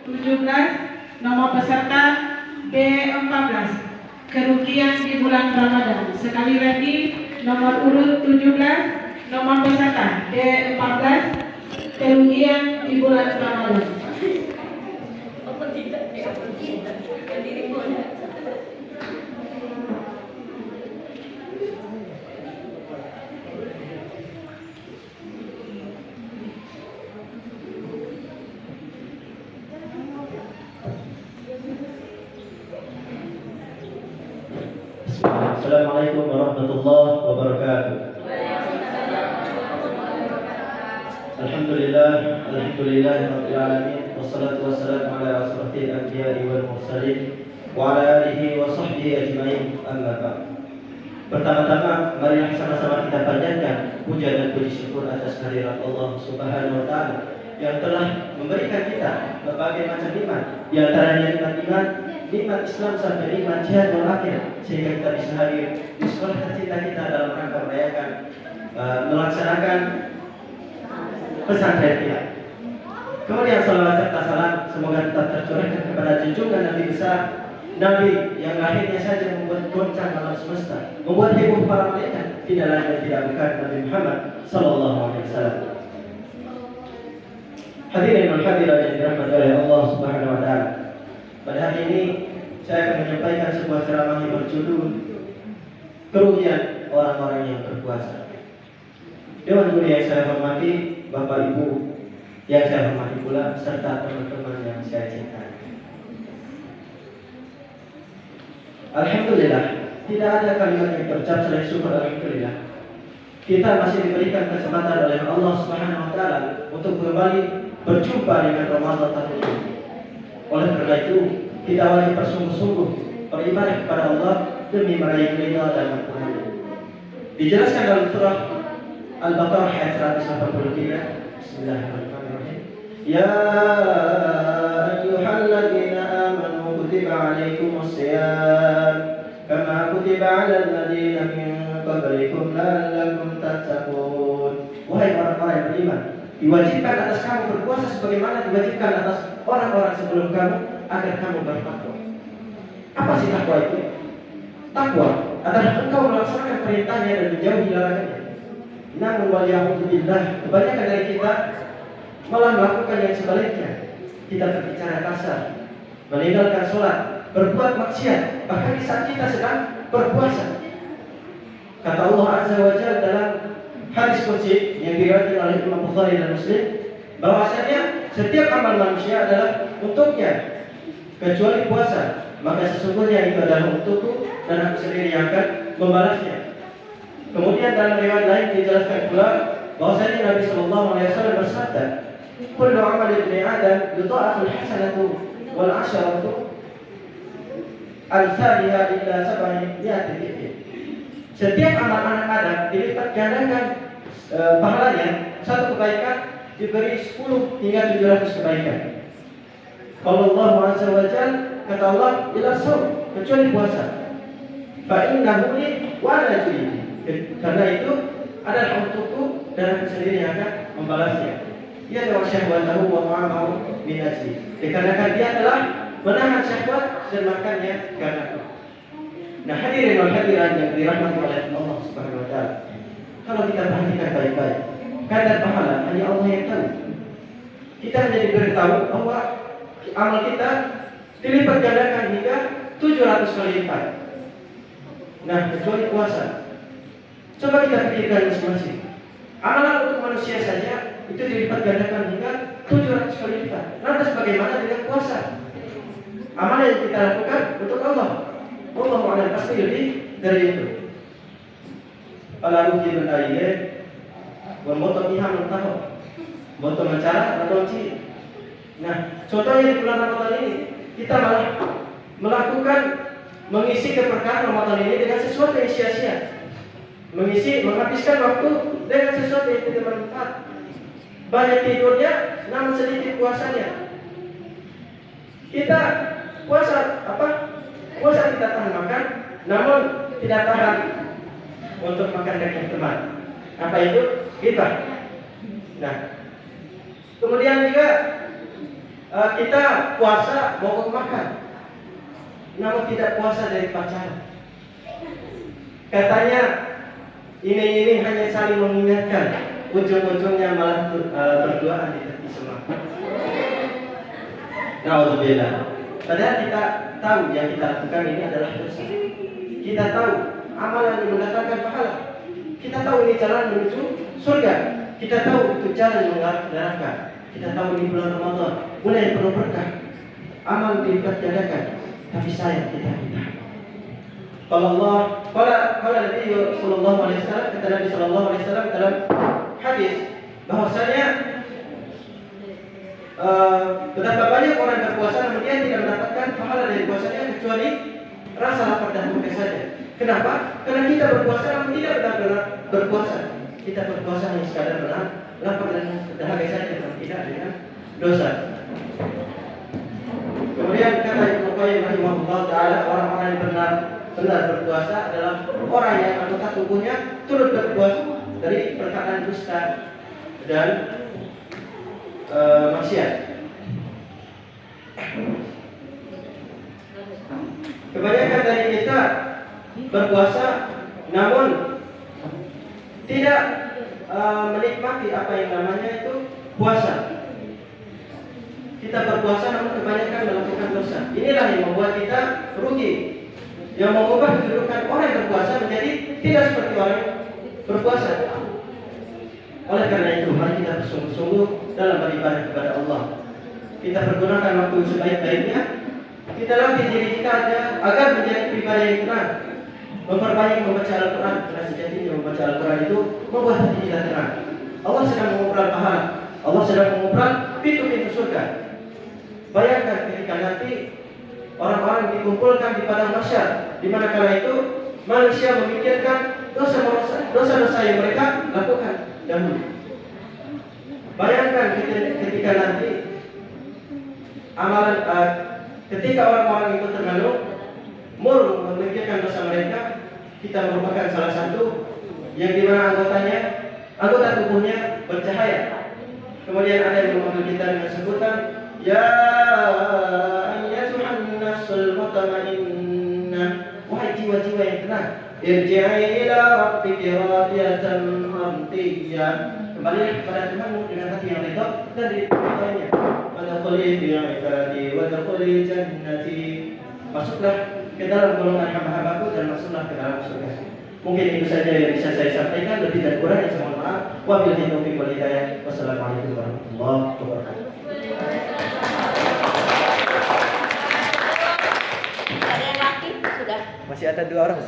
17, nomor peserta B14, kerugian di bulan Ramadan. Sekali lagi, nomor urut 17, nomor peserta B14, kerugian di bulan Ramadan. Assalamualaikum warahmatullahi wabarakatuh. Alhamdulillah rabbil alamin, wassalatu wassalamu ala asyrafil anbiya'i wal mursalin wa ala alihi wa sahbihi ajma'in, amma ba'd. Pertama-tama mari sama-sama kita panjatkan puja dan puji syukur atas kehadirat Allah Subhanahu wa taala yang telah memberikan kita berbagai macam nikmat, di antaranya nikmat iman, nikmat Islam sampai nikmat jihad wal akhir, sehingga kita bisa hadir di sekolah tercinta kita dalam rangka merayakan melaksanakan pesantren kita. Kemudian salawat serta salam semoga tetap tercurahkan kepada junjungan Nabi besar, Nabi yang lahirnya saja membuat goncang alam semesta, membuat heboh para malaikat, tidak lain dan tidak bukan Nabi Muhammad sallallahu alaihi wasallam. Hadirin wal hadirat yang dirahmati oleh Allah Subhanahu wa taala. Pada hari ini saya akan menyampaikan sebuah ceramah yang berjudul kerugian orang-orang yang berpuasa. Dewan Juri yang saya hormati, Bapak Ibu yang saya hormati pula, serta teman-teman yang saya cintai. Alhamdulillah, tidak ada kalimat yang terucap selain syukur alhamdulillah. Kita masih diberikan kesempatan oleh Allah Subhanahu wa taala untuk kembali berjumpa dengan Ramadan tahun ini. Oleh karena itu, kita wajib bersungguh-sungguh beribadah kepada Allah demi meraih ridha dan ampunannya. Dijelaskan dalam surah Al-Baqarah ayat 183. Bismillahirrahmanirrahim. Ya ayyuhalladzina amanu kutiba 'alaikumus shiyam kama kutiba 'alal ladzina min qablikum la'allakum tattaqun. Wahai orang-orang yang beriman, diwajibkan atas kamu berpuasa sebagaimana diwajibkan atas orang-orang sebelum kamu agar kamu bertakwa. Apa sih takwa itu? Takwa adalah engkau melaksanakan perintahnya dan menjauhi larangannya. Namun waliyahudzubillah, kebanyakan dari kita malah melakukan yang sebaliknya. Kita berbicara kasar, meninggalkan sholat, berbuat maksiat, bahkan di saat kita sedang berpuasa. Kata Allah Azza wa Jalla dalam hadis qudsi yang diriwayatkan oleh Imam Bukhari dan Muslim, bahwasanya setiap amal manusia adalah untuknya kecuali puasa, maka sesungguhnya itu adalah untukku dan aku sendiri yang akan membalasnya. Kemudian dalam riwayat lain dijelaskan pula bahwasanya Nabi sallallahu alaihi wasallam bersabda, "Kullu 'amali ibni Adam yudha'afu al-hasanatu wal 'asharatu al-thaniya illa sab'imi'ati dhifin." Setiap amal anak Adam dilipat gandakan pahalanya, satu kebaikan diberi 10 hingga 700 kebaikan. Kalau Allah Azza wa Jalla, kata Allah, ila shaum, kecuali puasa. Fa innahu li wa ana juri. Karena itu adalah untukku dan aku sendiri yang akan membalasnya. Ia adalah syahwatahu wa ma'amahu min ajli. Dikarenakan dia telah menahan syahwat dan makannya karena aku. Nah, hadirin wal hadirat yang dirahmati oleh Allah Subhanahu wa taala. Kalau kita perhatikan baik-baik, kadar pahala hanya Allah yang tahu. Kita hanya diberitahu bahwa amal kita dilipat gandakan hingga 700 kali lipat. Nah, kecuali puasa. Coba kita pikirkan masing-masing. Amalan untuk manusia saja itu dilipat gandakan hingga 700 kali lipat. Lantas bagaimana dengan puasa? Amalan yang kita lakukan untuk Allah, Allah Ta'ala pasti lebih dari itu. Kalau rugi berdaya, bermotor iham mentah, motor mencara atau ci. Nah, contohnya di bulan Ramadan ini kita malah melakukan mengisi keberkahan Ramadan ini dengan sesuatu yang sia-sia. Menghabiskan waktu dengan sesuatu yang tidak bermanfaat. Banyak tidurnya, namun sedikit puasanya. Kita puasa kita tahan makan, namun tidak tahan untuk makan daging teman. Apa itu? Ghibah. Nah, kemudian juga Kita puasa mogok makan, namun tidak puasa dari pacaran. Katanya ini hanya saling mengingatkan, ujung-ujungnya malah berduaan di tepi semak. Naudzubillah. Padahal kita tahu yang kita lakukan ini adalah dosa. Kita tahu amalan yang mendatangkan pahala. Kita tahu ini jalan menuju surga. Kita tahu itu jalan mengarah neraka. Kita tahu ini bulan Ramadan, bulan yang penuh berkah. Amal dilipat gandakan, tapi sayang kita. Kalau Nabi Sallallahu Alaihi Wasallam, kata Nabi Sallallahu Alaihi Wasallam dalam hadis bahwasanya betapa banyak orang berpuasa namun dia tidak mendapatkan pahala dari puasanya kecuali rasa lapar dan haus saja. Kenapa? Karena kita berpuasa namun tidak benar-benar berpuasa. Kita berpuasa hanya sekadar lapar dan dahaga saja, dan tidak dengan dosa. Kemudian kata Ibnu Qayyim rahimahullah taala, orang-orang yang benar berpuasa adalah orang yang anggota tubuhnya turut berpuasa dari perkataan dusta dan maksiat. Kebanyakan dari kita berpuasa namun tidak menikmati apa yang namanya itu puasa. Kita berpuasa namun kebanyakan melakukan dosa. Inilah yang membuat kita rugi, yang mengubah kedudukan orang yang berpuasa menjadi tidak seperti orang yang berpuasa. Oleh karena itu, mari kita bersungguh-sungguh dalam beribadah kepada Allah. Kita pergunakan waktu sebaik-baiknya. Kita latih diri kita agar menjadi pribadi yang tenang, memperbanyak membaca Al-Quran. Karena sejatinya membaca Al-Quran itu membuat hati kita tenang. Allah sedang mengumpulkan pahala. Allah sedang mengumpulkan pintu-pintu surga. Bayangkan ketika nanti orang-orang dikumpulkan di padang mahsyar, di mana kala itu manusia memikirkan dosa-dosa yang mereka lakukan dahulu. Bayangkan ketika nanti amalan ketika orang-orang itu terlalu murung memikirkan dosa mereka, kita merupakan salah satu yang dimana anggota tubuhnya bercahaya. Kemudian ada yang memanggil kita dengan sebutan ya ayyatuhan nafsul mutmainnah, wahai jiwa-jiwa yang tenang, irji'i ila rabbiki radiyatan mardiyah, kembali kepada Tuhanmu dengan hati yang ridha dan diridhoinya. Wadkhuli fi ibadi wadkhuli jannati, masuklah ke dalam golongan hamba-hambaku dan masuklah ke dalam surga. Mungkin itu saja yang bisa saya sampaikan, lebih dan kurangnya saya mohon maaf. Wabillahi taufiq wal hidayah. Wassalamualaikum warahmatullahi wabarakatuh. Ada yang laki sudah. Masih ada 2 orang.